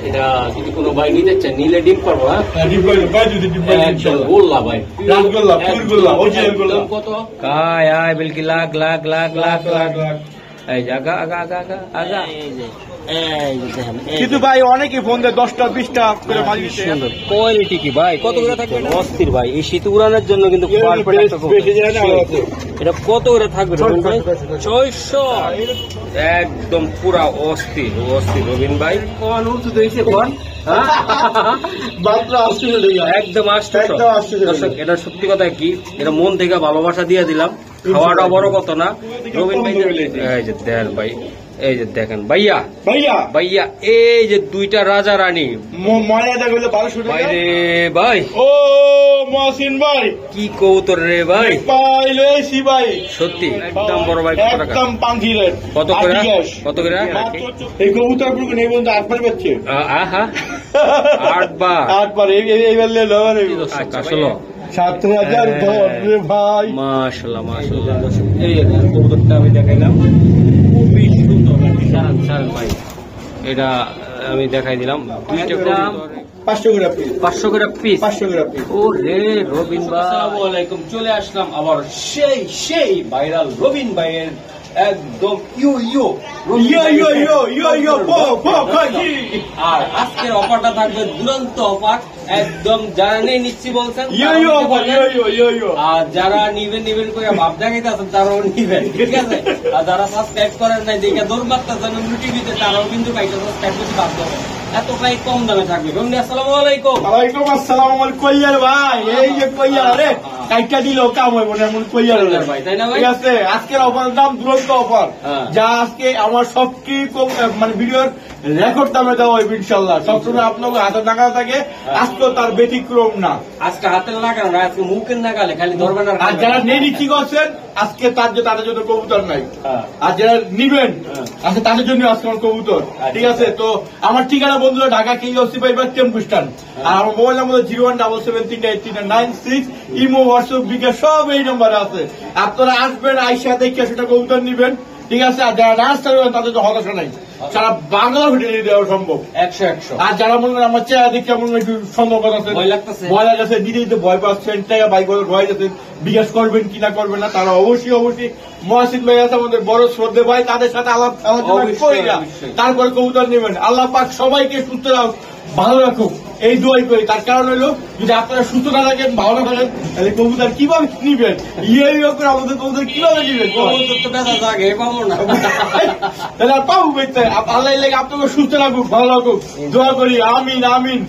এটা যদি কোনো ভাই নিতে চান নিলে ডিম পারবো। হ্যাঁ ডিম পারবো ভাই, যদি ডিম পারবো ইনশাআল্লাহ। গোল্লা ভাই, রাসগোল্লা, ফুল গোল্লা, অরিজিনাল গোল্লা। কত? আয় আয় বিলকি লাখ লাখ লাখ লাখ লাখ। এই জায়গা আগা আগা আগা আগা। কিন্তু ভাই অনেকে ফোন দেয় 10টা 20টা করে মাল দিতে। সুন্দর কোয়ালিটি কি ভাই, কত করে থাকবে? অস্থির ভাই, এই শীত উড়ানোর জন্য কিন্তু এটা কত করে থাকবে রবিন ভাই? 600 একদম পুরা অস্থির অস্থির রবিন ভাই। কোন উঁচু দিয়েছে কোন? একদম আসছে। এটা সত্যি কথা কি, এটা মন থেকে ভালোবাসা দিয়ে দিলাম। খাওয়াটা বড় কত না রবিন ভাই। এই যে দেন ভাই, এই যে দেখেন ভাইয়া ভাইয়া ভাইয়া, এই যে দুইটা রাজা রানী বাইরে ভাই। ও মহসিন ভাই কি কৌতর রে ভাই, পাইলেছি ভাই সত্যি একদম বড় ভাই। একদম পাঙ্কি রেট। কত করে? কত করে এই কবুতর পুরো নেই বন্ধু? 8 বার বাচ্চা। আহা 8 বার 8 বার এইবার লে লো রে আসলে 7000 ভাই। মাশাআল্লাহ মাশাআল্লাহ। এই কবুতরটা আমি দেখাইলাম, খুবই সুন্দর সারান ভাই। এটা আমি দেখাই দিলাম। দুইটা দাম 500 করে পিস। 500 করে পিস। 500 করে পিস। ও রে রবিন ভাই, আসসালামু আলাইকুম। চলে আসলাম আবার সেই ভাইরাল রবিন ভাইয়ের একদম আর আজকের অফারটা থাকবে দুরন্ত অফার, একদম যারা নেই নিচ্ছি বলছেন আর যারা নিবেন করে ভাব দেখাইতেছেন তারাও নিবেন, ঠিক আছে? আর যারা সাবস্ক্রাইব করেন নাই দেখে দৌড় মারতেছেন টিভিতে, তারাও কিন্তু বাইকটা সাবস্ক্রাইব করতে বাধ্য হবে। এতটাই কম দামে থাকবে। আসসালামু আলাইকুম। ওয়ালাইকুম আসসালাম। আমার কইয়ার ভাই, এই যে কইয়ার রে কাইটা দিল কাম হইব না, এমন কইয়ার ভাই, তাই না ভাই? ঠিক আছে, আজকের অফার দাম দুরন্ত অফার, যা আজকে আমার সবকি মানে ভিডিওর রেকর্ড দামে দেওয়া হইবে ইনশাআল্লাহ। সবসময় আপনাকে হাতে নাগাল থাকে, আজকে তার ব্যতিক্রম না। আজকে হাতের লাগানো না, আজকে মুখের নাগালে খালি ধরবেন। আর যারা নেই কি করছেন আজকে তাদের জন্য কবুতর নাই, আর যারা নিবেন আজকে তাদের জন্য আজকে আমার কবুতর, ঠিক আছে? তো আমার ঠিকানা বন্ধুরা ঢাকা কিংসি পাইবার টেম্পু স্ট্যান্ড, আর আমার মোবাইল নাম্বার 017738396। ইমো হোয়াটসঅ্যাপ বিকাশ সব এই নাম্বারে আছে। আপনারা আসবেন, আইসা দেখে সেটা কবুতর নিবেন, ঠিক আছে? আর যারা না আসতে পারবেন তাদের তো হতাশা নাই, সারা বাংলা হোটেলে দেওয়া সম্ভব 100। আর যারা মনে করেন আমার চেহারা দেখে এমন একটু সন্দেহ আছে, ভয় লাগছে, দিতে দিতে ভয় পাচ্ছেন, টাকা বাইক ভয় যাচ্ছেন, বিকাশ করবেন কিনা করবেন না, তারা অবশ্যই মহসিন ভাই আছে আমাদের বড় শ্রদ্ধে ভাই, তাদের সাথে আলোচনা করে তারপরে কবুতর নেবেন। আল্লাহ পাক সবাইকে সুস্থ রাখুক, ভালো রাখুক, এই দোয়াই করি। তার কারণ হলো যদি আপনারা সুস্থ না থাকেন, ভালো না থাকেন, তাহলে কবুতর কিভাবে নিবেন? করে আমাদের কবুতর কিভাবে নিবেন? তাহলে আর পাবো বেঁচে। আল্লাহ লেগে আপনাকে সুস্থ রাখুক, ভালো রাখুক, দোয়া করি, আমিন আমিন।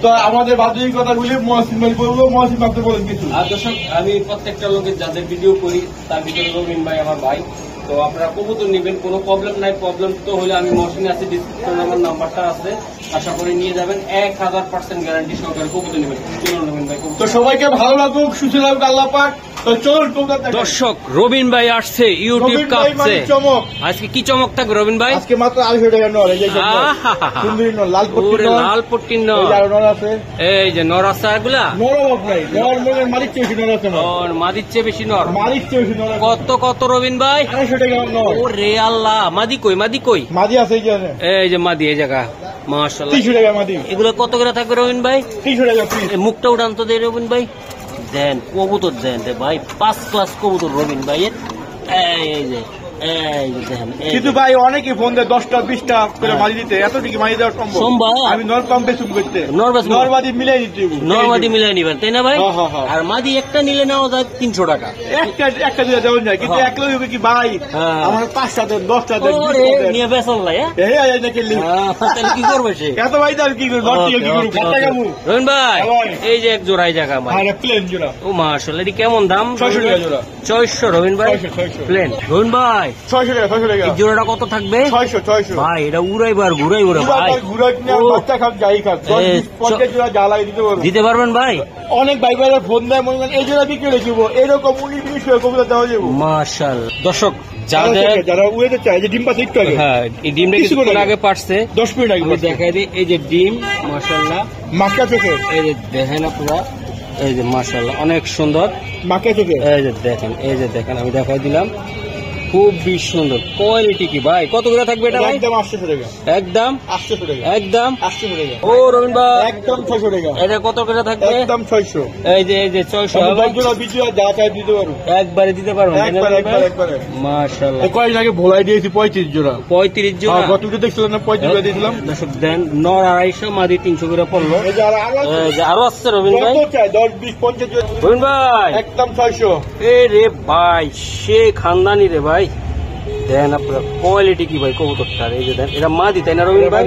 তো আমাদের বাধ্যিক কথাগুলি মহসিন ভাই বলবো। মহসিন আপনি বলেন কিছু। আর দর্শক, আমি প্রত্যেকটা লোকের যাদের ভিডিও করি তার ভিতরে রবিন ভাই আমার ভাই। তো আপনারা কবুতর নিবেন, কোনো প্রবলেম নাই। প্রবলেম তো হলে আমি মহসিনে আছি, ডিসক্রিপশনে আমার নাম্বারটা আছে, আশা করি নিয়ে যাবেন। 1000% গ্যারান্টি সহকারে কবুতর নেবেন। চলুন রবিন ভাই। তো সবাইকে ভালো লাগুক, সুস্থ লাগুক আল্লাহ পাক। দর্শক, রবিন ভাই আসছে, ইউটিউব কাঁপছে। আজকে কি চমক থাকবে রবিন ভাই? আজকে মাত্র 250 টাকা নর, লাল পট্টির নর আছে। এই যে নর আছে, এগুলা মাদির চেয়ে বেশি নর। কত কত রবিন ভাই? 250 টাকা নর। ও রে আল্লাহ, মাদি কই? মাদি কই? মাদি আছে এই যে মাদি, এই জায়গা মাশাআল্লাহ 300 টাকা মাদি। এগুলো কত করে থাকবে রবিন ভাই? 300 টাকা পিস। মুখটা উড়ান তো দেয় রবিন ভাই। দেন কবুতর দেন রে ভাই, 5 ক্লাস কবুতর রবিন ভাইয়ের। এই যে কিন্তু ভাই অনেকে ফোন দেয় 10টা 20টা করে মারি দিতে, এতটুকু মারি দেওয়া সম্ভব? আমি নরমাদি মিলাই দিতে, নরমাদি মিলাই নিবেন, তাই না ভাই? আর মাদি একটা নিলে নেওয়া যায় 300 টাকা। একটা দিলে দেওয়া যায়, কিন্তু এক লোক কি ভাই আমার 5টা দেন 10টা দেন নিয়ে বেসল নাই। তাহলে কি করবে সে? এত ভাই তাহলে কি করবে? রবিন ভাই এই যে এক জোড়াই জায়গা প্লেন জোড়া। ও মাশাআল্লাহ, এটি কেমন দাম? 600 টাকা জোড়া। 600 রবিন ভাই প্লেন। রবিন ভাই 600 টাকা। 600 টাকা জোড়াটা কত থাকবে? 600 ভাই। এটা উড়াইবার ঘুরাই ভাই, বাচ্চা খাক যাই খাক 50 জোড়া জ্বালা দিতে পারবেন ভাই? অনেক বাইক ভাইরা ফোন দেয়, মনে করেন এই জোড়া বিক্রি করে দিব, এরকম 19-20 কবুতর দেওয়া যাবে মাশাআল্লাহ। দর্শক, যারা উড়াতে চায়, যে ডিম পাচ্ছে একটু আগে, হ্যাঁ এই ডিমটা কিছুক্ষণ আগে পারছে, 10 মিনিট আগে দেখাই দিই। এই যে ডিম মাশাআল্লাহ, মাক্কা থেকে এই যে দেখেন আপনারা, এই যে মাশাআল্লাহ অনেক সুন্দর মাক্কা থেকে। এই যে দেখেন, এই যে দেখেন, আমি দেখাই দিলাম। খুবই সুন্দর কোয়ালিটি কি ভাই, কত করে থাকবে এটা ভাই? একদম 800 টাকা, একদম 800 টাকা, একদম 800 টাকা। ও রবিন ভাই একদম 600 টাকা, এটা কত করে থাকবে? একদম 600। এই যে 600 আমি বলছিলাম বিজু যা চাই দিতে পারো, একবারে দিতে পারবেন? একবারে। মাশাআল্লাহ, কয়েক আগে ভোলাই দিয়েছি 35 জোড়া। 35 জোড়া? গত ভিডিও দেখছিলেন না, 35 জোড়া দিয়েছিলাম। দর্শক দেন, নর 250, মাদি 300 করে পড়লো। এই যে এই যে আরো আসছে রবিন ভাই, কত চাই? 10 20 50 জোড়া। রবিন ভাই একদম 600। এ রে ভাই, সে খানদানি রে ভাই। দেন আপনার কোয়ালিটি কি ভাই কবুতরটার, এই যে দেন, এটা মাদি তাই না রবিন ভাই?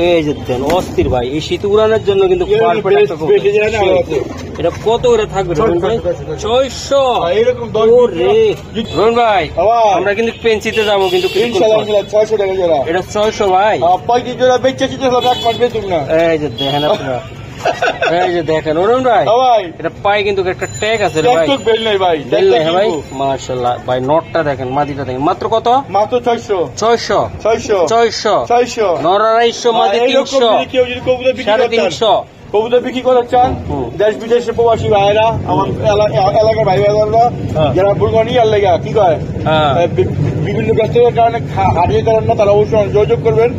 এই যে দেন অস্থির ভাই, এই শীত উড়ানোর জন্য কিন্তু পারফেক্ট একটা কবুতর। এটা কত করে থাকবে রবিন ভাই? 600। এরকম রবিন ভাই আমরা কিন্তু পেন্সিতে যাবো, কিন্তু ইনশাআল্লাহ 600 টাকা জোড়া। এটা 600 ভাই। 35 জোড়া বেচেছি তো, এক মাস বেচুন না। এই যে দেখেন আপনারা, এই যে দেখেন অরুণ ভাই, এটা পায়ে কিন্তু একটা ট্যাগ আছে রে ভাই, বেল নাই ভাই, বেল নাই ভাই। মাশাআল্লাহ ভাই, নটটা দেখেন, মাদিটা দেখেন, মাত্র কত? মাত্র 600 600 600 600 600। নর 250, মাদি 300, কেউ যদি কবুতর বিক্রি করতে 350। কবুতর বিক্রি করতে চান, দেশ বিদেশে প্রবাসী ভাইরা, আমার এলাকার ভাই ভাইরা যারা বুলগনি আর লেগা কি কয় বিভিন্ন ব্যস্ততার কারণে হারিয়ে করেন না, তারা অবশ্যই যোগাযোগ করবেন।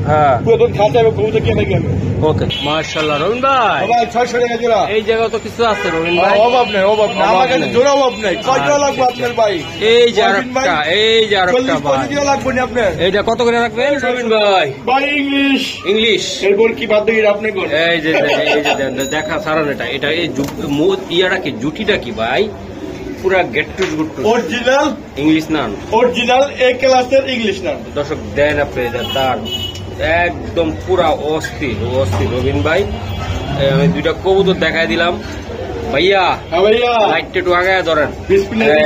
পুরাতন খাতা এবং কবুতর কিনে গেন। ওকে মাশাআল্লাহ রবিন ভাই, 600 টাকা জোড়া। এই জায়গা তো কিছু আছে রবিন ভাই, অভাব নেই, অভাব নেই আমার কাছে, জোড়া অভাব নেই। কয় জোড়া লাগবে আপনার ভাই? এই যে আরেকটা, এই যে আরেকটা ভাই, জোড়া লাগবে না আপনার? এইটা কত করে রাখবেন রবিন ভাই? ভাই ইংলিশ ইংলিশ এরপর কি বাদ দিয়ে আপনি কোন? এই যে দেখা সারান, এটা এই ইয়াটা কি, জুটিটা কি ভাই? পুরা get to good to original English none, original A ক্লাসের ইংলিশ নান। দর্শক দেন আপনি, তার একদম পুরা অস্থির রবিন ভাই। আমি দুইটা কবুতর দেখাই দিলাম ভাইয়া, ভাইয়া লাইটটা একটু আগায় ধরেন। বিসমিল্লাহ,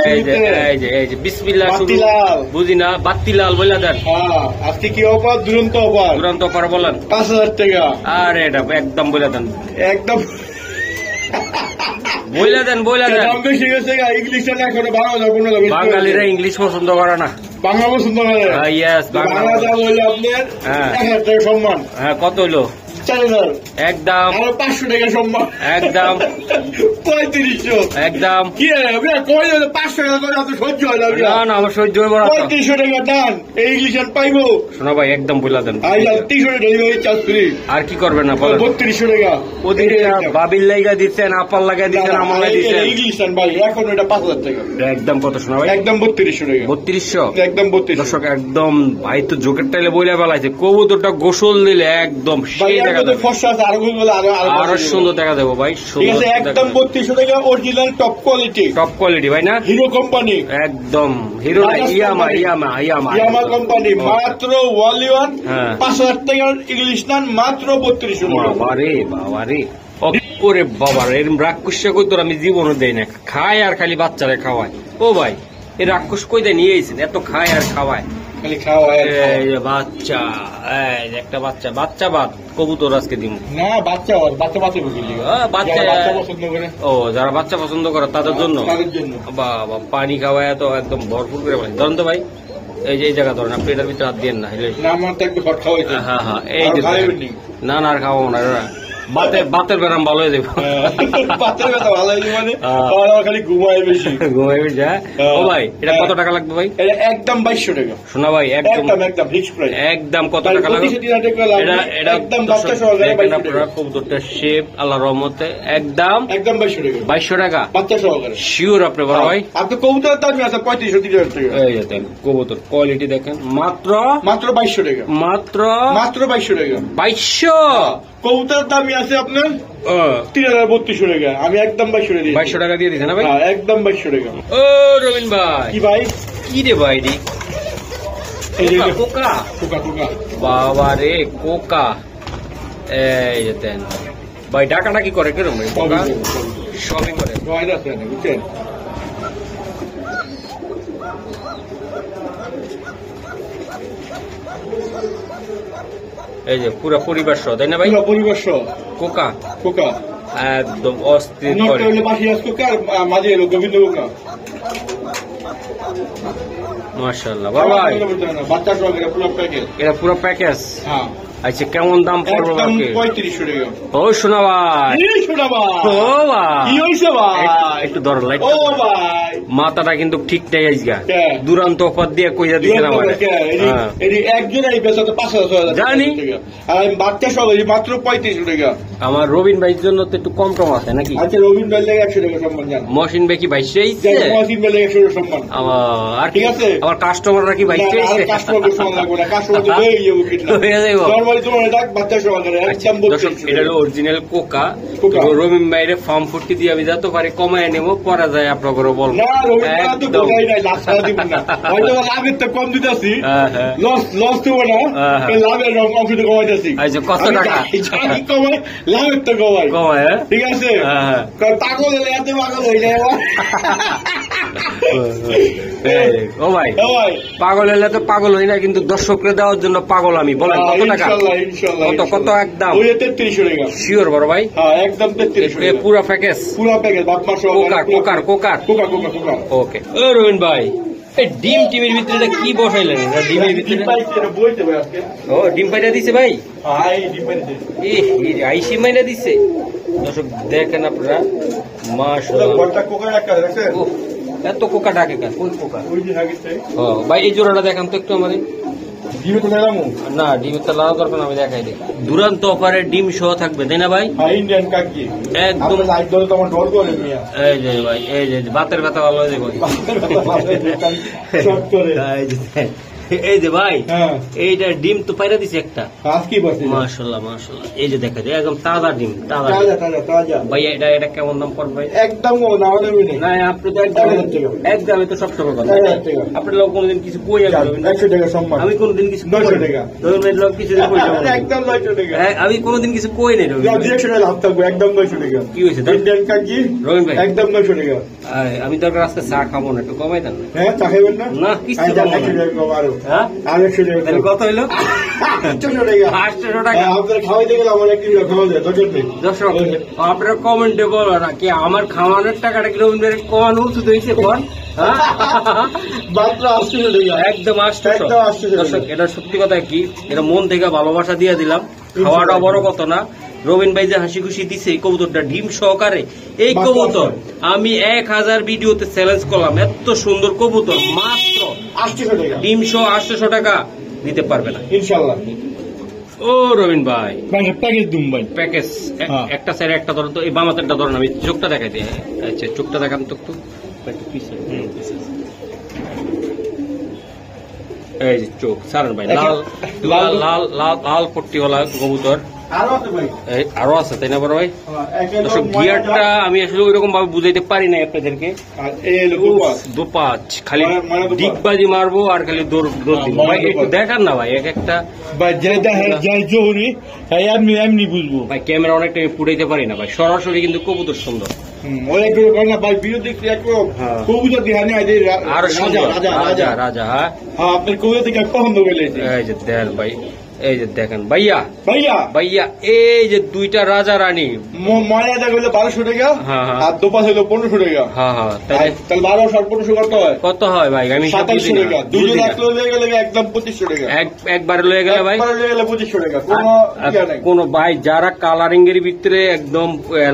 এই যে বিসমিল্লাহ শুরু, বুঝি না বাত্তিলাল বলে দেন। আজকে কি অফার? দুরন্ত অফার, দুরন্ত অফার বলেন। 5000 টাকা। আরে এটা একদম বলে দেন, একদম বলে দেন। দাম বেশি গেছে, ইংলিশটা না এখনো বাংলা যাবো না। বাঙালিরা ইংলিশ পছন্দ করে না, বাংলা পছন্দ করে। ইয়েস, বাংলা দাম হইলো আপনার 1000 টাকা সম্মান। হ্যাঁ, কত হইলো? 4000 একদম। আরো 500 টাকা সম্মান, একদম 3500 একদম। কি রে 500 টাকা করে তো সহ্য হয় না। না আমার সহ্য হইব না। 3500 টাকা দান, এই ইংলিশ আর পাইবো? শোনো ভাই, একদম বলে দেন। 300 টাকা ডেলিভারি চার্জ ফ্রি। আর কি করবেন না বলেন? 3200 টাকা। ওদিকে বাবির লাইগা দিচ্ছেন, আপার লাগা দিচ্ছেন, আমার লাগা দিচ্ছেন। ইংলিশ আন ভাই, এখন এটা 5000 টাকা। একদম কত শোনা ভাই? একদম 3200 টাকা। 3200 একদম 3200। দর্শক একদম ভাই তো জোকের টাইলে বইলা বেলাইছে, কবুতরটা গোসল দিলে একদম সেই দেখা দেবে, আরো সুন্দর দেখা দেবো ভাই। ঠিক আছে, একদম 3200 টাকা, অরিজিনাল টপ কোয়ালিটি ভাই না? হিরো কোম্পানি, একদম হিরো ইয়ামা কোম্পানি, মাত্র ওয়ালিওয়ান 5000 টাকার ইংলিশ নান, মাত্র 3200 টাকা। বাবারে ওরে বাবারে, এরকম রাক্ষস কই তোর আমি জীবনও দেই না, খায় আর খালি বাচ্চারে খাওয়ায়। ও ভাই, এই রাক্ষস কই দেয় নিয়ে এসেছেন, এত খায় আর খাওয়ায়, খালি খাওয়ায়। বাচ্চা, একটা বাচ্চা বাদ কবুতর আজকে দিব না, বাচ্চা বাচ্চা পছন্দ করে। ও, যারা বাচ্চা পছন্দ করে তাদের জন্য বাবা, পানি খাওয়ায় তো একদম ভরপুর করে ভাই। ধরেন তো ভাই, এই যে এই জায়গা ধরেন, আপনি এটার ভিতরে হাত দিয়ে না। হ্যাঁ, এই যে না আর খাওয়াবো না, বাতের ব্যারাম ভালো হয়ে যাবে। বাতের ব্যথা ভালো হয়ে যাবে মানে খালি ঘুমাই বেশি। ও ভাই, এটা কত টাকা লাগবে ভাই? এটা একদম 2200 টাকা। শোনা ভাই, একদম ফিক্সড প্রাইস। একদম কত টাকা লাগবে? এটা একদম বাচ্চা সহকারে 2200 টাকা। কবুতরটা শেপ আল্লাহর রহমতে একদম 2200 টাকা। 2200 টাকা বাচ্চা সহকারে। শিওর আপনি বড় ভাই? আপনি কবুতরের দাম আছে 3500 টাকা। এই যে কবুতর কোয়ালিটি দেখেন, মাত্র 2200 টাকা। মাত্র 2200 টাকা। 2200। কবুতরের দামই আছে আপনার 3200 টাকা। আমি একদম 2200 টাকা দিয়ে দিচ্ছেন না ভাই? একদম 2200 টাকা। ও রবিন ভাই, কি ভাই? কি রে ভাই রে? কোকা বাবা রে, কোকা। এই যে দেন ভাই, ডাকাটা কি করে কেরম ভাই? কোকা সবই করে, বুঝছেন? এই যে পুরো পরিবার সহ, তাই না ভাই? পরিবার সহ কোকা একদম অস্থির করে। মাশাআল্লাহ বাবা, এটা পুরো প্যাকেজ। আচ্ছা, কেমন দাম পড়বে? 3500 টাকা। ও শোনা ভাই, ও ভাই, একটু ধর লাইট। ও ভাই মাথাটা কিন্তু ঠিক নাই আজগা দুরান্ত অফার দিয়ে কইয়া দিছেন আমার একজনের বেচাতে 5,000 জানি আর আমি বাচ্চা সব মাত্র 35 টাকা। আমার রবিন ভাইয়ের জন্য তো একটু কম টম আছে নাকি? আচ্ছা রবিন ভাই লাগে 100 টাকা সম্মান জান। মহসিন ভাই কি 22 মহসিন ভাই লাগে 100 টাকা সম্মান। আর ঠিক আছে আমার কাস্টমাররা কি 22 কাস্টমারদের সম্মান লাগবে না, কাস্টমার তো হয়ে যাবে কিনা হয়ে যাবে নরমালি তোমার ডাক বাচ্চা সহকারে একদম বলছি এটা হলো অরিজিনাল কোকা। রবিন ভাইয়ের ফার্ম ফুটি দিয়ে আমি যত পারি কমায় নেব, পরে যায় আপনাদের বলবো না। রবিন ভাই তো কোকাই নাই, লাভ ছাড়া দিব না, হয়তো লাভের তো কম দিতেছি, লস তো না, লাভের অংশটা কমাইতেছি। আচ্ছা কত টাকা কমাই? লাভের তো কমাই ঠিক আছে। পাগল হলে এত পাগল হয়ে যায় ও ভাই, পাগল হলে তো পাগল হই না, কিন্তু দর্শককে দেওয়ার জন্য পাগল আমি। বলেন কত টাকা? কত কত? একদম 33 টাকা শিওর বড় ভাই? একদম 33 টাকা পুরো প্যাকেজ, পুরো প্যাকেজ বাপমা সহ কোকার কোকার কোকার কোকার। ওকে ও রবিন ভাই, এই ডিম টিমের ভিতরে কি বসাইলেন? ডিমের ভিতরে ও ডিম পাইটা দিছে ভাই, আইসি মাইনা দিছে। দর্শক দেখেন আপনারা, মাশাআল্লাহ এত কোকা ডাকে কেন? কোন কোকা? ভাই এই জোড়াটা দেখান তো একটু আমাদের। না ডিমের তো লাড়া দরকার, আমি দেখাই দিই। দুরান্ত অফারে ডিম সহ থাকবে তাই না ভাই? একদম এই যে ভাই, এই যে বাতের ব্যথা ভালো হয়ে যাবে এই যে ভাই, এইটা ডিম তো পাইরা দিছে একটা। মাশাআল্লাহ মাশাআল্লাহ, এই যে দেখা যায় একদম তাজা ডিম, তাজা ভাই। এটা কেমন দাম পড়বে ভাই? একদম না আপনি তো একদম তো সব সময় কথা আপনার লোক কোনদিন কিছু কই আমি কোনদিন কিছু 900 টাকা লোক কিছু একদম 900 টাকা আমি কোনদিন কিছু কই নাই। লাভ থাকবে একদম 900 টাকা। কি হয়েছে রবিন ভাই? একদম 900 টাকা। আমি দরকার আজকে চা খাবো না, একটু কমাই দেন। হ্যাঁ চা খাবেন না? না কিছু কত হইলো? 800 টাকা। দর্শক আপনারা কমেন্টে বলো না কি আমার খাওয়ানোর টাকাটা কি রবীন্দ্র কমানো উচিত হয়েছে? একদম 800। দর্শক এটা সত্যি কথা কি, এটা মন থেকে ভালোবাসা দিয়ে দিলাম। খাওয়াটা বড় কথা না। রবিন ভাই যে হাসি খুশি দিছে এই কবুতরটা ডিম সহকারে, এই কবুতর আমি 1000 ভিডিওতে চ্যালেঞ্জ করলাম। এত সুন্দর কবুতর মাত্র 800 টাকা ডিম সহ 800 টাকা দিতে পারবে না ইনশাআল্লাহ। ও রবিন ভাই প্যাকেজ দুম ভাই, প্যাকেজ একটা সাইড একটা ধরো তো, এই বামাতেরটা ধরেন, আমি চোখটা দেখাই দিই। আচ্ছা চোখটা দেখান তো একটু পিছে। এই যে চোখ সারান ভাই, লাল লাল লাল লাল লাল পট্টিওয়ালা কবুতর আরো আছে তাই না বড় ভাই? গিয়ারটা আমি আসলে ওই রকম ভাবে বুঝাইতে পারি না আপনাদেরকে। দোপাচ খালি ডিগবাজি মারবো আর খালি দৌড় দিব ভাই। একটু দেখান না ভাই এক একটা এমনি বুঝবো ভাই। ক্যামেরা অনেকটা পুড়াইতে পারি না ভাই, সরাসরি কিন্তু কবুতর সুন্দর। রাজা আপনার কবুতর থেকে পছন্দ করলে এই যে দেন ভাই, এই যে দেখেন ভাইয়া ভাইয়া ভাইয়া, এই যে দুইটা রাজা রানী ময়না হইলো 1200 টাকা আর দোপাস হইলো 1500 টাকা। তাহলে 12 আর 1500 কত হয়? কত হয় ভাই? আমি 2700 টাকা। দুইজন একলো লয়ে গেলে একদম 2500 টাকা। একবারে লয়ে গেলে ভাই 2500 টাকা। কোন ভাই যারা কালারিং এর ভিতরে একদম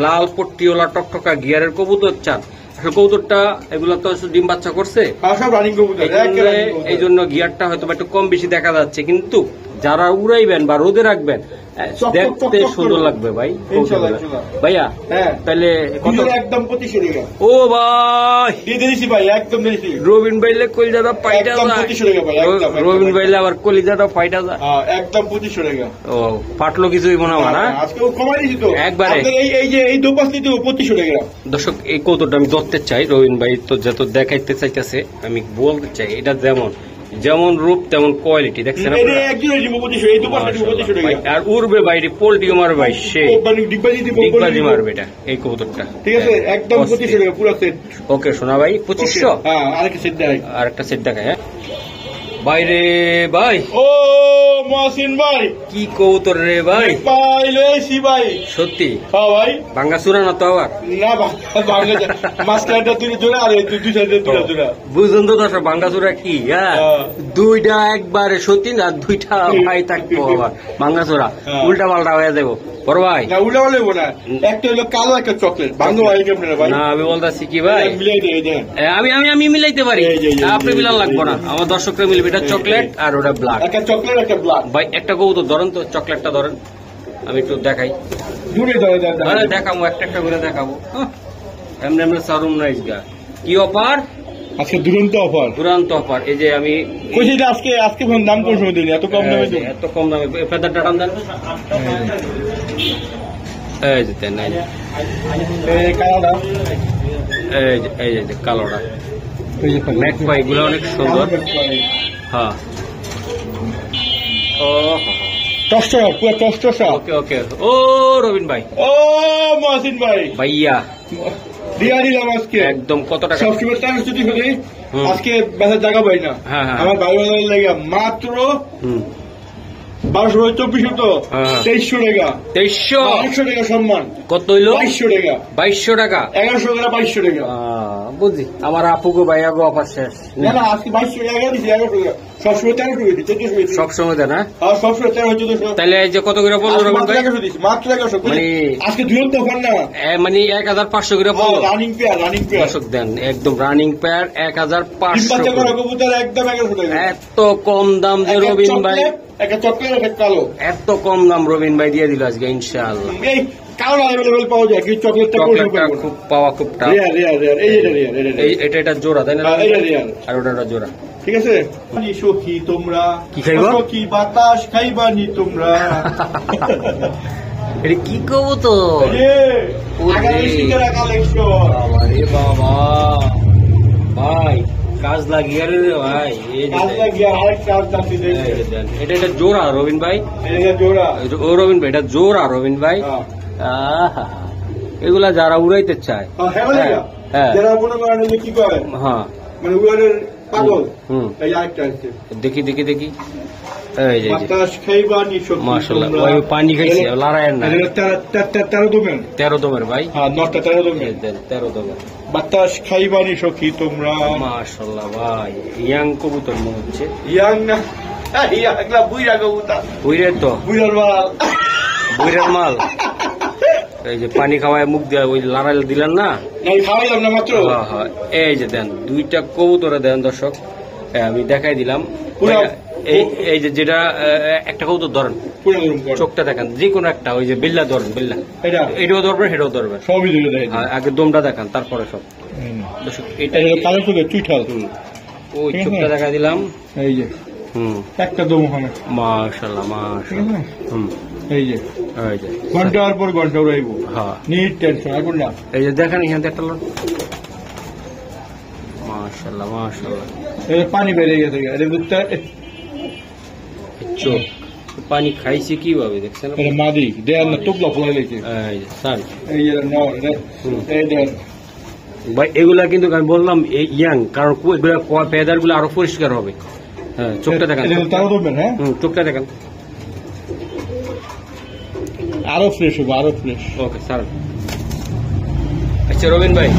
লাল পট্টিওয়ালা টকটকা গিয়ারের কবুতর চান, কবুতরটা এগুলো তো ডিম বাচ্চা করছে, এই জন্য গিয়ারটা হয়তো একটু কম বেশি দেখা যাচ্ছে, কিন্তু যারা উড়াইবেন বা রোদে রাখবেন দেখতে সুন্দর লাগবে ভাই। ভাইয়া তাহলে একদম 2500 টাকা। ও ভাই ভাই একদম রবিন ভাইলে কলিজাটা পাইটা রবিন ভাইলে আবার কলিজাটা পাইটা একদম 2500 টাকা। ও ফাটলো কিছু মনে হয় না আজকে কমাই দিছি তো একবারে। এই যে এই দুপাশ নিতে 2500 টাকা। দর্শক এই কৌতুকটা আমি ধরতে চাই, রবিন ভাই তো যত দেখাইতে চাইতেছে আমি বলতে চাই, এটা যেমন রূপ তেমন কোয়ালিটি দেখছেন আর উড়বে বাইরে পোল্ট্রি মারবে ভাই, সে ডিগবাজি মারবে এটা এই কবুতরটা। ঠিক আছে একদম 2500 টাকা পুরো সেট। ওকে শোনা ভাই 2500। আরেকটা সেট দেখায়। হ্যাঁ বাইরে ভাই, ও মহসিন ভাই, কি কৌতর রে ভাই, পাইলেছি ভাই। সত্যি? হ্যাঁ ভাই। ভাঙ্গা চূড়া না তো আবার? না মাঝখানটা তুলে জোড়া আর দুই সাইডে দুটা জোড়া। বুঝুন তো দর্শক, ভাঙ্গা চূড়া কি? হ্যাঁ, দুইটা একবারে সত্যি না, দুইটা ভাই থাকবো আবার ভাঙ্গা চূড়া, উল্টা পাল্টা হয়ে যাবো বড় ভাই। না উল্টা পাল্টা হবো না, একটা হলো কালো একটা চকলেট। ভাঙ্গা ভাই কেমন ভাই? না আমি বলতেছি কি ভাই, মিলাই দিয়ে আমি মিলাইতে পারি, আপনি মিলান লাগবো না, আমার দর্শকরা মিলবে। এটা চকলেট আর ওটা ব্ল্যাক। একটা চকলেট একটা ব্ল্যাক। ভাই একটা কবুতর ধরেন তো, চকলেটটা ধরেন, আমি একটু দেখাই। দূরে ধরে দেখাবো, একটা একটা করে দেখাবো। এমনি এমনি সারুম নাইস গা। কি অফার আজকে? দুরন্ত অফার, দুরান্ত অফার। এই যে আমি কইছি যে আজকে দাম কোন সময় দিলি? এত কম দামে? এত কম দামে ফেদারটা টান দেন। এই যে দেন, এই কালোটা, এই যে কালোটা, ম্যাকপাই গুলো অনেক সুন্দর। হ্যাঁ, ও টসটসা, পুরো টসটসা। ওকে ওকে। ও রবিন ভাই, ও মহসিন ভাই, ভাইয়া দিয়া দিলাম আজকে একদম। কত টাকা? সবসময় টাকা যদি হলে আজকে বেচার জায়গা পাই না। আমার ভাই বোনের লেগে মাত্র 1224 তো 2300 টাকা। 2300 টাকা সম্মান। কত হইলো? 2200 টাকা। 2200 টাকা, 1100 টাকা, 2200 টাকা। বুঝি আমার আপুগো ভাইয়া গো অফার শেষ। না আজকে 2200 টাকা দিচ্ছি, 1100 টাকা। সবসময় 1300 দিচ্ছি, 1400 দিচ্ছি সবসময় দেন। হ্যাঁ সবসময় 1300। তাহলে এই যে কত করে বললো রবিন ভাই? 1100 দিচ্ছি, মাত্র 1100। মানে আজকে দুরন্ত অফার না, মানে 1500 করে বললো। রানিং পেয়ার দর্শক দেন, একদম রানিং পেয়ার 1500 কবুতর একদম 1100 টাকা। এত কম দাম যে রবিন ভাই, একটা চকলেট একটা কালো, এত কম দাম রবিন ভাই দিয়ে দিল আজকে ইনশাআল্লাহ। এই কালো অ্যাভেলেবল পাওয়া যায়, কি চকলেটটা খুব পাওয়া, খুব টাফ। এটা জোড়া তাই না? আর ওটা জোড়া, ঠিক আছে। সখী তোমরা কি খাইবা? সখী বাতাস খাইবানি তোমরা। এটা কি কবো তো বাবা ভাই, কাজ লাগিয়ে রে ভাই। এটা জোড়া রবিন ভাই, জোড়া। ও রবিন ভাই, এটা জোড়া রবিন ভাই। এগুলা যারা উড়াইতে চায়, যারা মনে করেন কি করে, হ্যাঁ মানে উড়ানের পাগল। এই আরেকটা আছে, দেখি। মাশাআল্লাহ, ওই পানি খাইছে লড়াইয়ের না। 13 দমের ভাই, 13 দমের, 13 দমের। বাতাস খাইবানি সখী তোমরা। মাশাআল্লাহ ভাই, ইয়াং কবুতর মনে হচ্ছে। ইয়াং না, এগুলা বুইরা কবুতর। বুইরের তো, বুইরার মাল, বুইরার মাল। এই যে পানি খাওয়ায় মুখ দিয়ে ওই লড়াই দিলেন না, খাওয়াইলাম না মাত্র। এই যে দেন, দুইটা কবুতরে দেন দর্শক, আমি দেখাই দিলাম। এই যে যেটা একটা কবুতর ধরেন, চোখটা দেখান, যে কোনো একটা, ওই যে বিল্লা ধরেন, বিল্লা এটাও ধরবেন, সেটাও ধরবেন, সবই ধরে। আগে দমটা দেখান, তারপরে সব। এটা চুইঠাল, ওই চোখটা দেখা দিলাম। এই যে একটা দম ওখানে। মাশাআল্লাহ মাশাআল্লাহ। এই যে ঘন্টার পর ঘন্টা উড়াইব। হ্যাঁ, নিট টেনশন এখন না। এই যে দেখেন এখান থেকে একটা লোক। মাশাআল্লাহ মাশাআল্লাহ। এই পানি বেড়ে গেছে, চোখ পানি খাইছে কিভাবে দেখছেন? মাদি দেন না, টুকলা ফলাই লেগেছে। এই যে ভাই, এগুলা কিন্তু আমি বললাম ইয়াং, কারণ এগুলা ফেদার গুলো আরো পরিষ্কার হবে। হ্যাঁ, চোখটা দেখান, চোখটা দেখান, আরো ফ্রেশ হবে, আরো ফ্রেশ। Okay sir. আচ্ছা রবিন ভাই,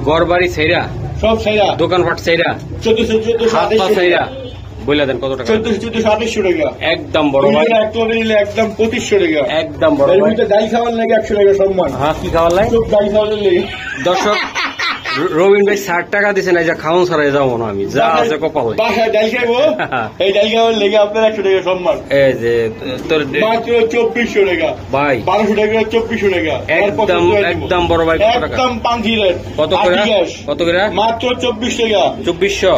ঘর বাড়ি ছাইরা, সব ছাইরা, দোকানপাট ছাইরা, 1400 ছাইরা বইলা দেন কত টাকা? 1400 টাকা একদম বড় ভাই, একদম 2500 টাকা একদম বড় ভাই। ডাল খাওয়ার লাগে 100 টাকা সম্মান। হ্যাঁ, কি খাওয়ার লাগে? ডাল খাওয়ার লাগে। দর্শক, রবিন ভাই 60 টাকা দিচ্ছেন, এই যে খাওয়ান ছাড়াই যাবো না আমি, যা আছে কপাল। বাসায় ডাল খাইবো, এই ডাল খাওয়ার লেগে আপনার 100 টাকা সম্মান। এই যে তোর মাত্র 2400 টাকা ভাই, 1200 টাকা 2400 টাকা একদম একদম বড় ভাই। কত টাকা? একদম পাঙ্কি রেট। কত করে? কত করে? মাত্র 24 টাকা। 2400।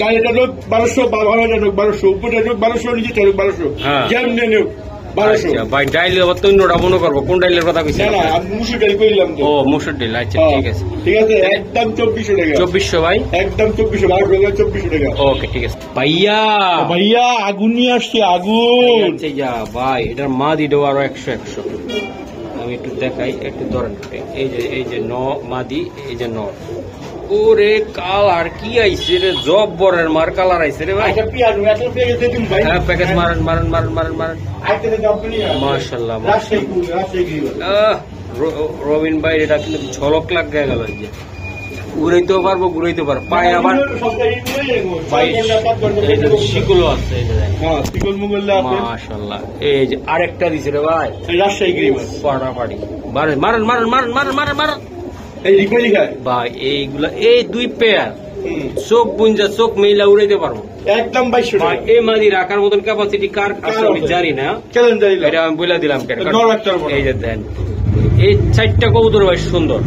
গাড়িটা লোক 1200, 1200 উপরে লোক 1200, নিচে লোক 1200, যেমনি লোক 1200। ভাই ডাইল আবার তো অন্যটা মনে করবো, কোন ডাইলের কথা কইছি? না আমি মুসুর ডাইল কইলাম তো। ও মুসুর ডাইল, আচ্ছা ঠিক আছে ঠিক আছে, একদম 2400 টাকা। 2400 ভাই, একদম 2400, 2400 টাকা। ওকে ঠিক আছে ভাইয়া। ভাইয়া আগুন নিয়ে আসছে, আগুন। আচ্ছা যা ভাই, এটার মা দিও আরো 100। আমি একটু দেখাই, একটু ধরেন। এই যে মাদি, এই যে নর, ওরে কালার কি আইছে রে, জব্বরের মার কালার আইছে রে ভাই। হ্যাঁ প্যাকেজ মারেন মারেন মারেন মারেন মারেন। মাশাআল্লাহ রবিন ভাই এটা কিন্তু ঝলক লাগিয়ে গেল, যে ঘুরাইতেও পারবো ঘুরাইতে পারবো পায়ে আবার শিকল আছে। মাশাআল্লাহ এই যে আরেকটা দিছে রে ভাই, রাজশাহী গ্রিম ফাটাফাটি। মারেন মারেন মারেন মারেন মারেন মারেন মারেন ভাই। এইগুলা এই দুই পেয়ার চোখ বুঞ্জা চোখ মেলা উড়াইতে পারবো একদম 2200 টাকা। এই মাদি রাখার মতন ক্যাপাসিটি কার আছে আমি জানি না, এটা আমি বলে দিলাম। এই যে দেন এই 4টা কবুতর ভাই সুন্দর,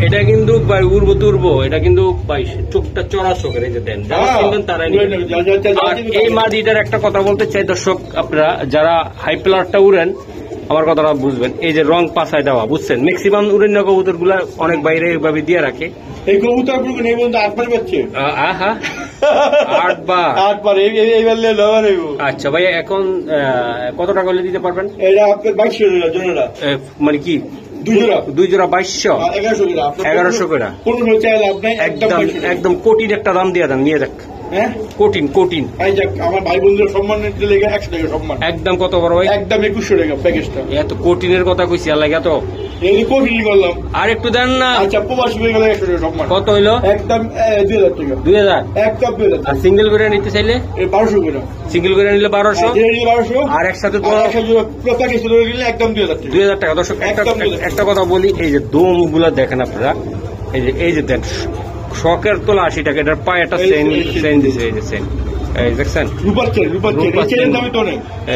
এটা কিন্তু ভাই উড়বো তুরবো, এটা কিন্তু ভাই চোখটা চড়া চোখের। এই যে দেন যারা কিনবেন তারাই নিবেন। আর এই মাদিটার একটা কথা বলতে চাই দর্শক, আপনারা যারা হাই প্লারটা উড়েন আমার কথাটা বুঝবেন। এই যে রং পাছায় দেওয়া, বুঝছেন, ম্যাক্সিমাম উড়েন কবুতর গুলা অনেক বাইরে এইভাবে দিয়ে রাখে। এই কবুতর গুলো নেই বলতে 8বার বাচ্চা। আহা 8বার এইবার আচ্ছা ভাই এখন কত টাকা হলে দিতে পারবেন? এটা আপনার 2200 টাকা জোড়াটা। মানে কি দুই জোড়া 2200 1100 করে। একদম কোটির একটা দাম দিয়ে দেন, নিয়ে যাক। কোটিন কোটিন আমার ভাই বন্ধুরা সম্মানের লেগে 100 টাকা সম্মান। একদম কত বড় ভাই? একদম 2100 টাকা প্যাকেজটা। এত কোটিনের কথা কইছি আল্লাহ, এত এই কোটিন করলাম। আর একটু দেন না। আচ্ছা প্রবাসী হয়ে গেলে 100 টাকা সম্মান। কত হইলো? একদম 2000 টাকা। 2000 একদম 2000। আর সিঙ্গেল করে নিতে চাইলে 1200 করে। সিঙ্গেল করে নিলে 1200 আর একসাথে তো প্যাকেজ ধরে নিলে একদম 2000 টাকা। দর্শক একটা কথা বলি, এই যে দম গুলা দেখেন আপনারা, এই যে দেন শখের তোলা 80 টাকা। এটার পায়ে একটা চেন দিছে, এই যে চেন, এই দেখছেন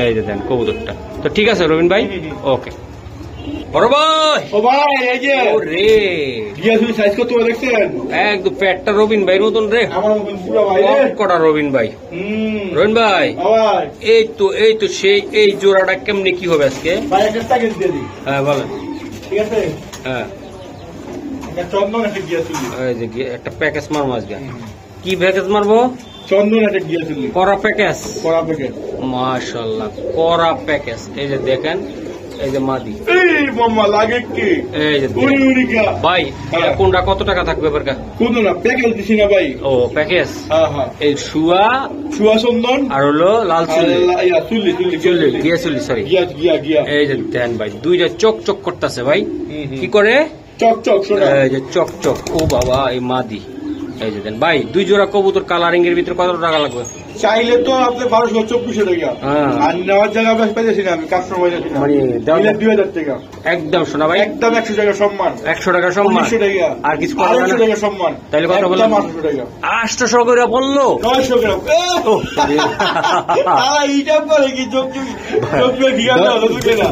এই যে দেন কবুতরটা। তো ঠিক আছে রবিন ভাই, ওকে বড় ভাই। ও ভাই এই যে ওরে গিয়াসুই সাইজ কত দেখছেন? একদম পেটটা রবিন ভাই মতন রে, আমার মতন পুরো ভাই রে। কটা রবিন ভাই। রবিন ভাই ভাই এই তো সেই এই জোড়াটা কেমনে কি হবে আজকে ভাই? একটা প্যাকেজ দিয়ে দিই। হ্যাঁ বলেন। ঠিক আছে হ্যাঁ চন্দন একটা গিয়াসুই, এই যে একটা প্যাকেজ মারবো আজকে। কি প্যাকেজ মারবো? চন্দন একটা গিয়াসুই করা প্যাকেজ। করা প্যাকেজ মাশাআল্লাহ করা প্যাকেজ। এই যে দেখেন এই যে মাদি, এই মামা লাগে কি এই যে উড়ি উড়ি গা ভাই। এটা কোনটা কত টাকা থাকবে এবার? কোন না প্যাকেজ দিছি না ভাই। ও প্যাকেজ। হ্যাঁ হ্যাঁ এই শুয়া চন্দন আর হলো লাল চুল্লি গিয়া চুল্লি সরি গিয়া। এই যে দেন ভাই দুইটা চক চক করতেছে ভাই। কি করে? চক চক শোনা, এই যে চক চক। ও বাবা এই মাদি। এই যে দেন ভাই দুই জোড়া কবুতর কালারিং এর ভিতরে কত টাকা লাগবে? চাইলে তো আপনি 1200-2400 টাকা, আর নেওয়ার জায়গা বেশ পেয়েছি না আমি, কাস্টমার মানে 2000 টাকা একদম। শোনা ভাই একদম 100 টাকা সম্মান। 100 টাকা সম্মান। 100 টাকা আর কিছু 800 টাকা সম্মান। তাহলে কত বললাম? 800 টাকা। 800 করে বললো 900 গ্রাম। এইটা পরে কি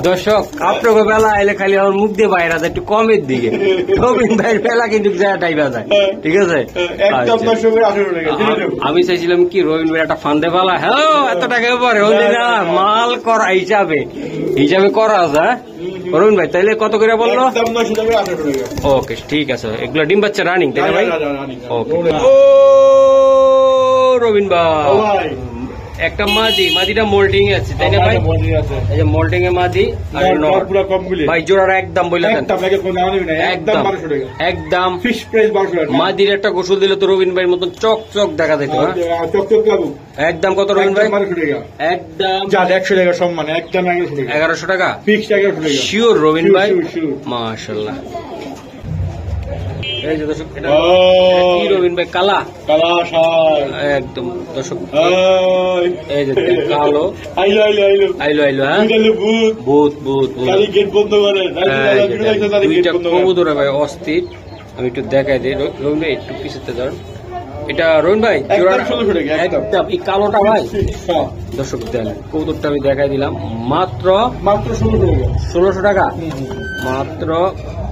দর্শক আপনার বেলা এলে খালি আমার মুখ দিয়ে বাইরে আছে একটু কমের দিকে। রবিন ভাইয়ের বেলা কিন্তু টাইপা যায়, ঠিক আছে। আমি চাইছিলাম কি রবিন ভাই একটা ফান্দে পালা, হ্যাঁ এত টাকা পরে মাল করা হিসাবে করা আছে। রবিন ভাই তাইলে কত করে বললো? ওকে ঠিক আছে। এগুলো ডিম বাচ্চা রানিং তাই না ভাই? ওকে। ও রবিন ভাই একটা মাদিটা মোল্ডিং আছে তাই না ভাই? এই যে মোল্ডিং এ মাদি ভাই জোড়াটা একদম বললেন একদম মাদির একটা গোসল দিলে তো রবিন ভাইয়ের মতন চক চক দেখা যেত। একদম কত রবিন ভাই? একদম 100 টাকা সম্মান। একদম 1100 টাকা শিওর রবিন ভাই। মাশাআল্লাহ। এই যে দর্শক এটা কি রবিন ভাই? কালা একদম দর্শক। এই যে কালো আইলো হ্যাঁ ভূত দুইটা কবুতর ভাই অস্থির। আমি একটু দেখাই দিই রবিন ভাই, একটু পিছতে ধরেন। এটা রবিন ভাই একদম এই কালোটা ভাই দর্শক দেন কবুতরটা আমি দেখাই দিলাম মাত্র 1600 টাকা। মাত্র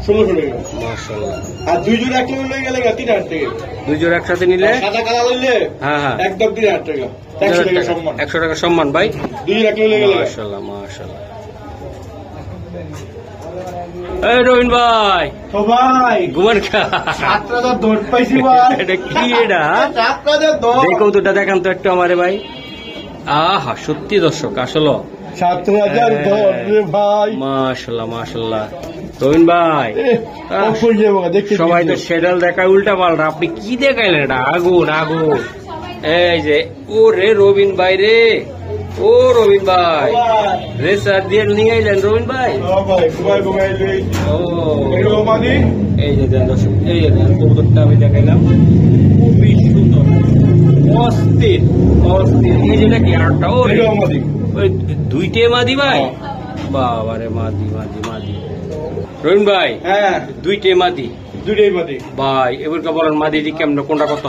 1600 টাকা। মাশাআল্লাহ। আর দুই জোড়া একসাথে লয়ে গেলে 3000 টাকা। দুই জোড়া একসাথে নিলে সাদা কালা লইলে হ্যাঁ একদম 3000 টাকা। 100 টাকা সম্মান। 100 টাকা সম্মান ভাই। দুই জোড়া একসাথে লয়ে গেলে মাশাআল্লাহ মাশাআল্লাহ। এই রবিন ভাই তো ভাই ঘুমান খা 7000 দৌড় পাইছি ভাই। এটা কি? এটা 7000 দৌড় দেখো তোটা দেখান তো একটু আমারে ভাই। আহা সত্যি দর্শক আসলে 7,000 রে ভাই। মাশাআল্লাহ মাশাআল্লাহ। রবিন ভাই দেখতে সবাই তো সেডাল দেখায় উল্টা পাল্টা, আপনি কি দেখাইলেন? এটা আগুন আগুন। এই যে ও রে রবিন ভাই রে, ও রবিন ভাই রেসার দিয়ে নিয়ে এলেন রবিন ভাই। ও এই যে দেন দর্শক, এই যে দেন কবুতরটা আমি দেখাইলাম, খুবই সুন্দর, অস্থির অস্থির। এই যেটা কি আটটা, ও ওই দুইটে মাদি ভাই, বাবারে মাদি মাদি মাদি। রবিন ভাই হ্যাঁ দুইটে মাদি, দুইটাই মাদি ভাই এবারকে বলেন মাদি দি কেমন, কোনটা কত?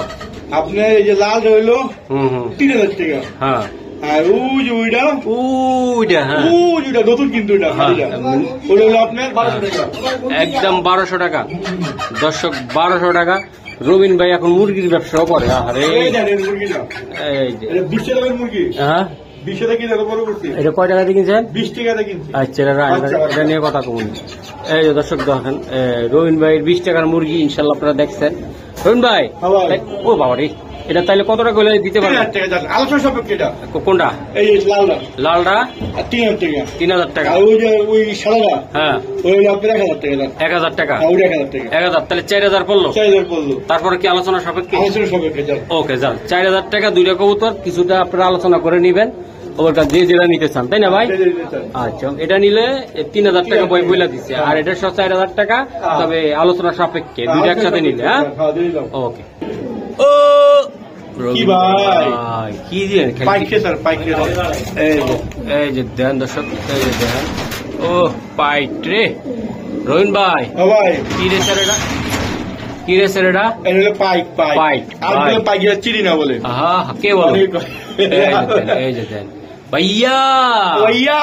আপনার এই যে লাল রইলো 3,000 টাকা। হ্যাঁ আর ওই যে ওইটা ওইটা, হ্যাঁ ওই যেটা নতুন কিন্তু ওইটা ওটা হলো আপনার 1200 টাকা, একদম 1200 টাকা। দর্শক 1200 টাকা। রবিন ভাই এখন মুরগির ব্যবসাও করে। আরে এই জানেন মুরগিটা, এই যে এটা 20 টাকার মুরগি, হ্যাঁ 20 টাকা কিনে বড় করতে, এটা কয় টাকা দিয়ে কিনছেন? 20 টাকা কিনছি। আচ্ছা এটা নিয়ে কথা কমুন। এই যে দর্শক দেখেন রবিন ভাইয়ের 20 টাকার মুরগি, ইনশাল্লাহ আপনারা দেখছেন। রবিন ভাই ও বাবা রে, এটা তাইলে কত টাকা হলে দিতে পারবেন? 3,000 টাকা যান আলোচনা সাপেক্ষে। এটা কোনটা? এই লালটা, লালটা 3,000 টাকা। 3,000 টাকা। আর ওই যে ওই সাদাটা, হ্যাঁ ওই হলো আপনার 1,000 টাকা যান। 1,000 টাকা। ওই 1,000 টাকা, 1,000 তাহলে 4,000 পড়লো। 4,000 পড়লো। তারপরে কি আলোচনা সাপেক্ষে? আলোচনা সাপেক্ষে যান। ওকে যান, 4,000 টাকা দুইটা কবুতর, কিছুটা আপনারা আলোচনা করে নিবেন ওর কাছে যে যেটা নিতে চান, তাই না ভাই? আচ্ছা এটা নিলে 3,000 টাকা বই বইলা দিচ্ছে, আর এটা সব 4,000 টাকা, তবে আলোচনা সাপেক্ষে দুইটা একসাথে নিলে। হ্যাঁ ওকে। ও কি ভাই কি দিয়ে পাইকে স্যার পাইকে, এই যে দেন দর্শক, এই যে দেখেন, ও পাইট রে রবিন ভাই। ভাই কি রে স্যার এটা, কি রে স্যার এটা? এটা হলো পাইক পাইক পাইক, আর বলে পাইকে চিনি না বলে। হ্যাঁ কে বলে? এই যে দেন ভাইয়া, ভাইয়া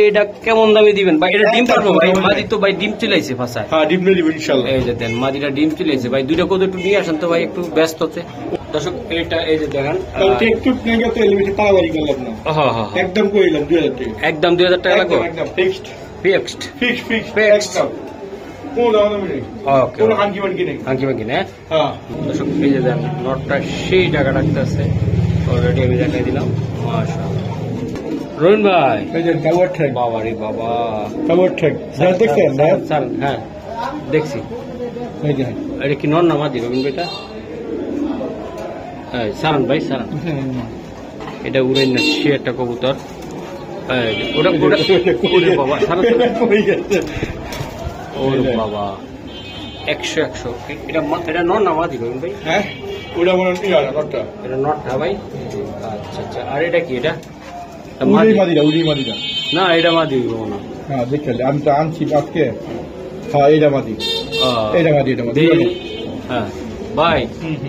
এটা কেমন দামে দিবেন ভাই? এটা ডিম পারবো ভাই? মাদি তো ভাই ডিম চলেছে ফাঁসায়। হ্যাঁ ডিম নিয়ে দিবেন ইনশাআল্লাহ। এই যে দেন মাদিটা ডিম চলেছে ভাই, দুইটা কত একটু নিয়ে আসেন তো ভাই, একটু ব্যস্ত হচ্ছে দর্শক। এটা এই যে দেখেন একটু নিয়ে তো এলিমিটি তাড়াতাড়ি করলাম না। হ্যাঁ হ্যাঁ একদম কইলাম 2,000 টাকা, একদম 2,000 টাকা লাগবে। একদম ফিক্সড ফিক্সড ফিক্সড Fixed. কোন দাম নেই, ওকে কোন হাঙ্কি মানকি নেই। আঙ্কি বাকি না হ্যাঁ দর্শক, এই যে দেন নটটা সেই টাকা রাখতেছে অলরেডি, আমি দেখাই দিলাম। মাশাআল্লাহ রবিন ভাই, এই যে কাওয়ার ঠ্যাগ, বাবা রে বাবা, কাওয়ার ঠ্যাগ দেখছেন না? স্যার হ্যাঁ দেখছি। এই যে এটা কি নর না মাদি রবিন ভাইটা? এই সারান ভাই সারান, এটা উড়ে না সে একটা কবুতর। এই যে, ওটা ওটা ওরে বাবা সারান, কই গেছে ওরে বাবা 100 এটা এটা নর না মাদি রবিন ভাই? হ্যাঁ ওটা মনে হয় না নটটা, এটা নটটা ভাই। আচ্ছা আচ্ছা, আর এটা কি? এটা উড়ি মাদিরা, উড়ি মাদিরা না, এটা মাদি হইব না। হ্যাঁ দেখলে আমি তো আনছি আজকে। হ্যাঁ এটা মাদি, এটা মাদি, এটা মাদি। হ্যাঁ ভাই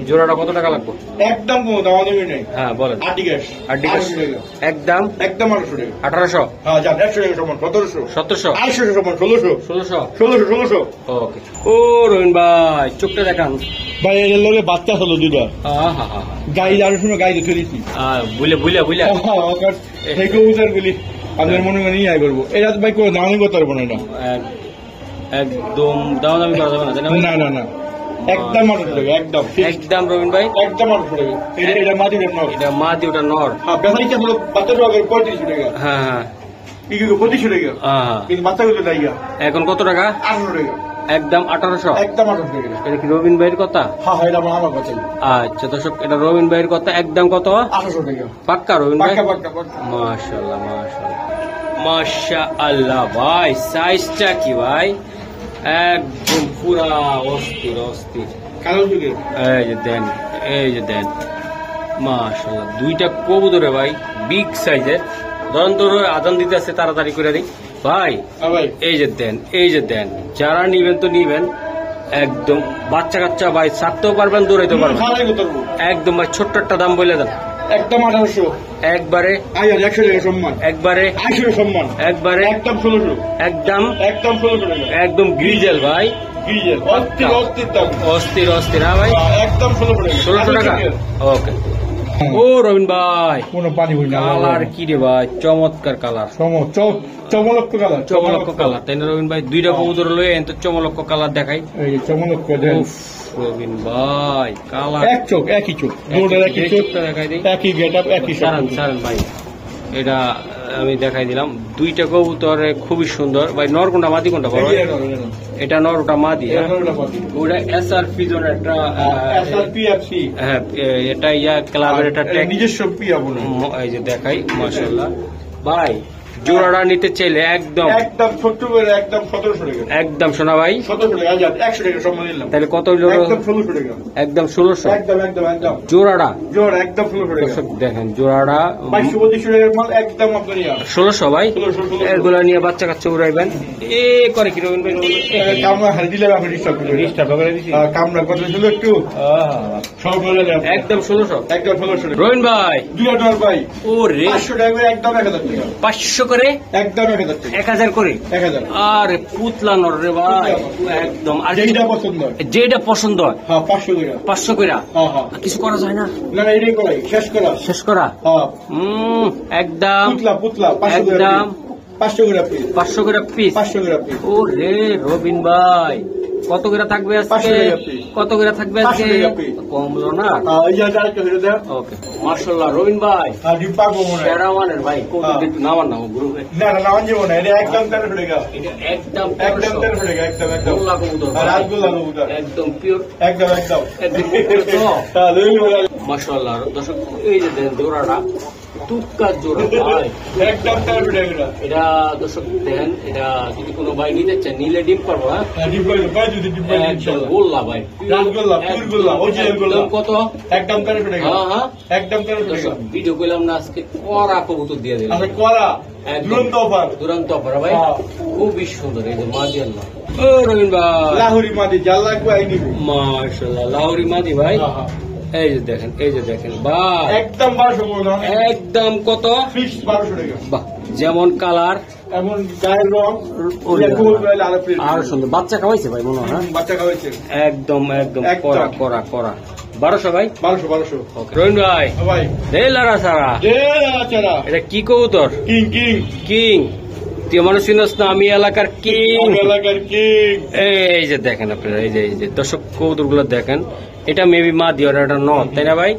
জোড়াটা কত টাকা লাগবে? একদম কোনো দাম দেবে নাই। হ্যাঁ বলেন। আর্টিকাস একদম একদম 800 টাকা। 1800, হ্যাঁ যা 150 টাকা সমান 1700, 1700, 800 সমান 1600, 1600। 1600। ওকে। ও রবিন ভাই চোখটা দেখান ভাই এর লগে বাচ্চা হলো দুইটা, হা হা গাই আরো শুনে গাই তো ফেলেছি। বুঝলে বুঝলে বুঝলে সেই কবুতর গুলি আপনার মনে মনে নিয়ে করবো। এটা ভাই কোনো দামই করতে পারবো না। এটা একদম দামাদামি করা যাবে না, তাই না? না না না একদম 800 টাকা, একদম একদম রবিন ভাই একদম 800 টাকা। এটা মাদি নর, এটা মাদি, ওটা নর। হ্যাঁ বেচারি কেমন বাচ্চা টাকা 35 টাকা, হ্যাঁ হ্যাঁ কি কি 25 টাকা, হ্যাঁ। কিন্তু বাচ্চা গুলো নাই। এখন কত টাকা? 800 টাকা, একদম 1800। একদম 800 টাকা। এটা কি রবিন ভাইয়ের কথা? হ্যাঁ হ্যাঁ এটা আমার কথা। আচ্ছা দর্শক, এটা রবিন ভাইয়ের কথা, একদম কত? 800 টাকা পাক্কা রবিন ভাই? পাক্কা পাক্কা পাক্কা। মাশাআল্লাহ মাশাআল্লাহ মাশাআল্লাহ ভাই, সাইজটা কি ভাই, একদম পুরা অস্থির অস্থির। কালো যুগের এই যে দেন, এই যে দেন মাশাআল্লাহ, দুইটা কবুতরে ভাই বিগ সাইজের। ধরেন তো আজান দিতে আসছে, তাড়াতাড়ি করে দিই ভাই। ভাই এই যে দেন, এই যে দেন, যারা নিবেন তো নিবেন, একদম বাচ্চা কাচ্চা ভাই ছাড়তেও পারবেন, দৌড়াইতেও পারবেন একদম ভাই। ছোট্ট একটা দাম বলে দেন। একদম 1800, একবারে 100 টাকা সম্মান, একবারে 800 সম্মান, একবারে একদম 1600, একদম একদম 1600 টাকা। একদম গ্রিজেল ভাই, ডিজেল অস্থির অস্থির দাম, অস্থির অস্থির। হ্যাঁ ভাই একদম 1600 টাকা। ওকে। ও রবিন ভাই কোনো পানি বই না, কালার কি রে ভাই, চমৎকার কালার, চমলক্ষ কালার, চমলক্ষ কালার, তাই না রবিন ভাই? দুইটা কবুতর লয়ে এত চমলক্ষ কালার দেখাই। এই চমলক্ষ উফ রবিন ভাই কালার এক চোখ একই চোখ, দুটোর একই চোখ, দেখাই দিই। একই গেটআপ একই সারান সারান ভাই, এটা আমি দেখাই দিলাম। দুইটা কবুতর খুবই সুন্দর ভাই। নর কোনটা মাদি কোনটা? এটা নর, ওটা মাদি। ওটা এসআর পিজন একটা, হ্যাঁ এটা ইয়া ক্লাবের একটা নিজস্ব পিয়া বলে। এই যে দেখাই মাশাআল্লাহ ভাই। জোড়াটা নিতে চাইলে একদম ছোট্ট করে একদম 1700 টাকা। একদম শোনা ভাই 1700 টাকা, 100 টাকা সম্মান দিলাম। তাহলে কত হইল? একদম 1600 টাকা। একদম 1600। একদম একদম একদম জোড়াটা জোড়া একদম 1600 টাকা। দেখেন জোড়াটা 2200 টাকার মাল একদম আপনার 1600 ভাই। এগুলা নিয়ে বাচ্চা কাচ্চা উড়াইবেন। এ করে কি রবিন ভাই? কামরা হারি দিলে আপনি ডিস্টার্ব করে দিছি। কামরা কত ছিল একটু সব বলে দেন। একদম 1600। একদম 1600 টাকা। রবিন ভাই 2000 ভাই। ও রে 500 টাকা করে একদম 1000 টাকা। 500 করে একদম 1000 টাকা। 1000 করে 1000। আরে পুতলা নর রে ভাই একদম। আর যেটা পছন্দ হয়, যেটা পছন্দ হয়। হ্যাঁ 500 টাকা। 500 করে। হ্যাঁ হ্যাঁ। কিছু করা যায় না? না না এটাই করাই, শেষ করা। হ্যাঁ একদম পুতলা 500 টাকা। একদম 500 টাকা পিস। 500 করে পিস। 500 টাকা পিস। ও রে রবিন ভাই কত করে থাকবে আজকে? 500 টাকা পিস। কত করে থাকবে আজকে? 500 টাকা পিস। কমলো না। এই যে আরেকটা হলো দেখ। ওকে মাশাআল্লাহ রবিন ভাই। আর ডিব্বা কো মনে হয়। সেরাওয়ানের ভাই কোন একটু নামান নাও গ্রুপে। না না নাম জীবন না, এটা একদম 1300 টাকা। এটা একদম 1300 টাকা। একদম গোল্লা কবুতর। আর রাজগোল্লা কবুতর একদম পিওর। একদম একদম হ্যাঁ মাশাআল্লাহ। দর্শক এই যে দেন জোড়াটা তুক্কা জোড়া ভাই একদম 1300 টাকা। এটা দর্শক দেন। এটা যদি কোনো ভাই নিতে চান নিলে ডিম পারবো। হ্যাঁ ডিব্বা ভাই যদি ডিব্বা একদম গোল্লা ভাই। রাজগোল্লা পিওর গোল্লা অরিজিনাল গোল্লা। কত? একদম 1300 টাকা। হ্যাঁ হ্যাঁ একদম 1300 টাকা। দর্শক ভিডিও কইলাম না আজকে কড়া কবুতর দিয়ে দিলাম। আচ্ছা করা দুরন্ত অফার। দুরন্ত অফার ভাই। খুবই সুন্দর। এই যে মাশাআল্লাহ। ও রবিন ভাই লাহোরি মাদি জাল্লা কো আই নিবি। মাশাআল্লাহ লাহোরি মাদি ভাই। এই যে দেখেন ভাই একদম 1200 বললাম। একদম কত? ফিক্স 1200 টাকা। বাহ যেমন কালার এমন গায়ের রং আর সুন্দর। বাচ্চা খাওয়াইছে ভাই মনে হয়। বাচ্চা খাওয়াইছে একদম করা 1200 ভাই। 1200। ওকে রবিন ভাই ভাই দে লারা সারা এটা কি কবুতর? কিং তুই মানুষ চিনস না? আমি এলাকার কিং। এই যে দেখেন আপনারা এই যে দর্শক কবুতর গুলো দেখেন। এটা মেবি মা দিও এটা নট তাই না ভাই?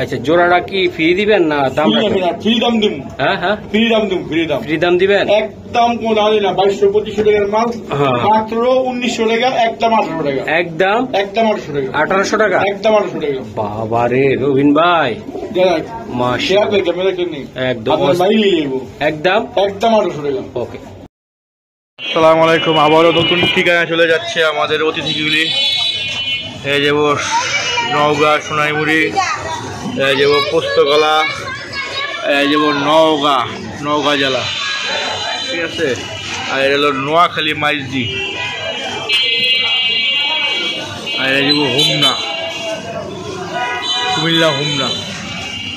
আচ্ছা জোড়াটা কি ফ্রি দিবেন না দাম? ফ্রি দাম দিন। হ্যাঁ ফ্রি দাম দিবেন। একদম কোন আনি না 2200-2500 টাকার মাল মাত্র 1900 টাকা। একদম 1800 টাকা। একদম 1800 টাকা। 1800 টাকা। একদম 1800 টাকা। বাবা রে রবিন ভাই মাশাআল্লাহ একদম একদম 1800 টাকা। ওকে আসসালামু আলাইকুম। আবারও নতুন ঠিকানা চলে যাচ্ছে আমাদের অতিথিগুলি। এই যাব নওগাঁ সোনাইমুড়ি, এই যাব পোস্তকলা, এই যাব নওগাঁ জেলা, ঠিক আছে। আর এটা হলো নোয়াখালী মাইজদি, আর এটা যাব কুমিল্লা হুমনা।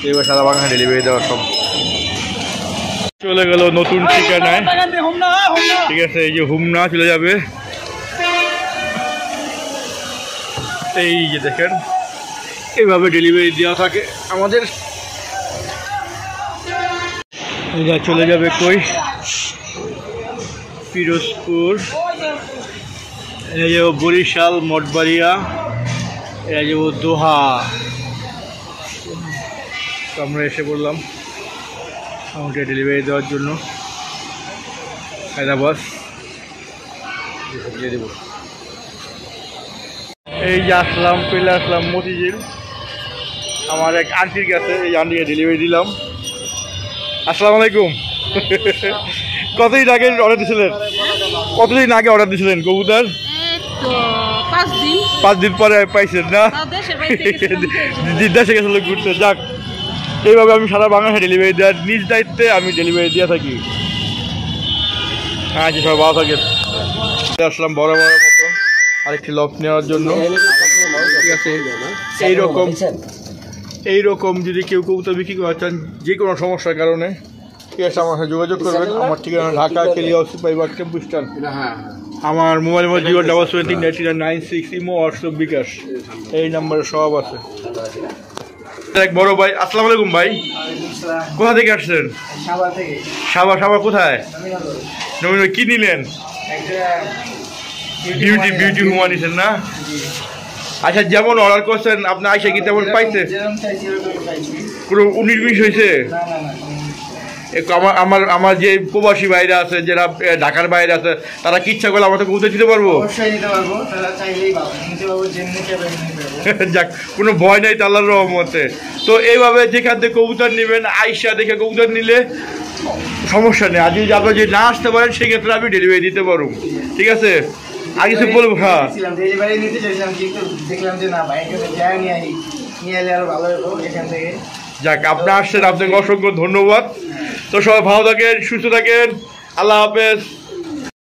এবার সারা বাংলা ডেলিভারি দেওয়া সব চলে গেল নতুন ঠিকানায়, ঠিক আছে। এই যে হুমনা চলে যাবে। এই যে দেখেন এইভাবে ডেলিভারি দেওয়া থাকে আমাদের। এটা চলে যাবে কই পিরোজপুর, এটা যাব বরিশাল মঠবাড়িয়া, এটা যাব দোহা। তো আমরা এসে বললাম আমাকে ডেলিভারি দেওয়ার জন্য। হায়দ্রাবাদ দিয়ে দেবো। এই যে চলে আসলাম মতিঝিল আমার এক আন্টির কাছে। এই আন্টিকে ডেলিভারি দিলাম। আসসালামু আলাইকুম। কতদিন আগে অর্ডার দিয়েছিলেন কবুতর? 5 দিন পরে পাইছেন না? দেশে গেছিল ঘুরতে। যাক এইভাবে আমি সারা বাংলাদেশে ডেলিভারি দেওয়ার নিজ দায়িত্বে আমি ডেলিভারি দিয়ে থাকি। আচ্ছা সবাই ভালো থাকে। আসলাম বড় মতো আরেকটি লফ নেওয়ার জন্য, ঠিক আছে। এইরকম যদি কেউ কবুতর বিক্রি করতে চান যে কোনো সমস্যার কারণে, ঠিক আছে, আমার সাথে যোগাযোগ করবেন। আমার ঠিকানা ঢাকা কেলিয়া সুপাইবাগ টেম্পু স্ট্যান্ড। আমার মোবাইল নম্বর 0773996 ইমো হোয়াটসঅ্যাপ বিকাশ, এই নাম্বারে সব আছে। এক বড় ভাই, আসসালামু আলাইকুম ভাই। কোথা থেকে আসছেন? সাবা কোথায়? নবীন কি নিলেন? বিউটি হুমা নিছেন না? আচ্ছা যেমন অর্ডার করছেন আপনি আইসা কি তেমন পাইছে? পুরো 19-20 হয়েছে? আমার আমার আমার যে প্রবাসী ভাইরা আছে, যারা ঢাকার বাইরে আছে, তারা কি ইচ্ছা করলে আমাকে কবুতর দিতে পারবো? অবশ্যই নিতে পারবো, তারা চাইলেই পাবো, নিতে পারবো, যেমনি চাইবে নিতে পারবো। যাক, কোনো ভয় নাই তো আল্লাহর রহমতে। তো এইভাবে যেখান থেকে কবুতর নেবেন, আইসা দেখে কবুতর নিলে সমস্যা নেই। আর যদি আপনারা যদি না আসতে পারেন, সেক্ষেত্রে আমি ডেলিভারি দিতে পারবো, ঠিক আছে? আর কিছু বলবো? হ্যাঁ, ডেলিভারি নিতে চাইছিলাম, কিন্তু দেখলাম যে না, ভাইয়ের কাছে যাই নিয়ে এলে আরো ভালো হতো এখান থেকে। যাক, আপনি আসছেন, আপনাকে অসংখ্য ধন্যবাদ। তো সবাই ভালো থাকেন, সুস্থ থাকেন, আল্লাহ হাফেজ।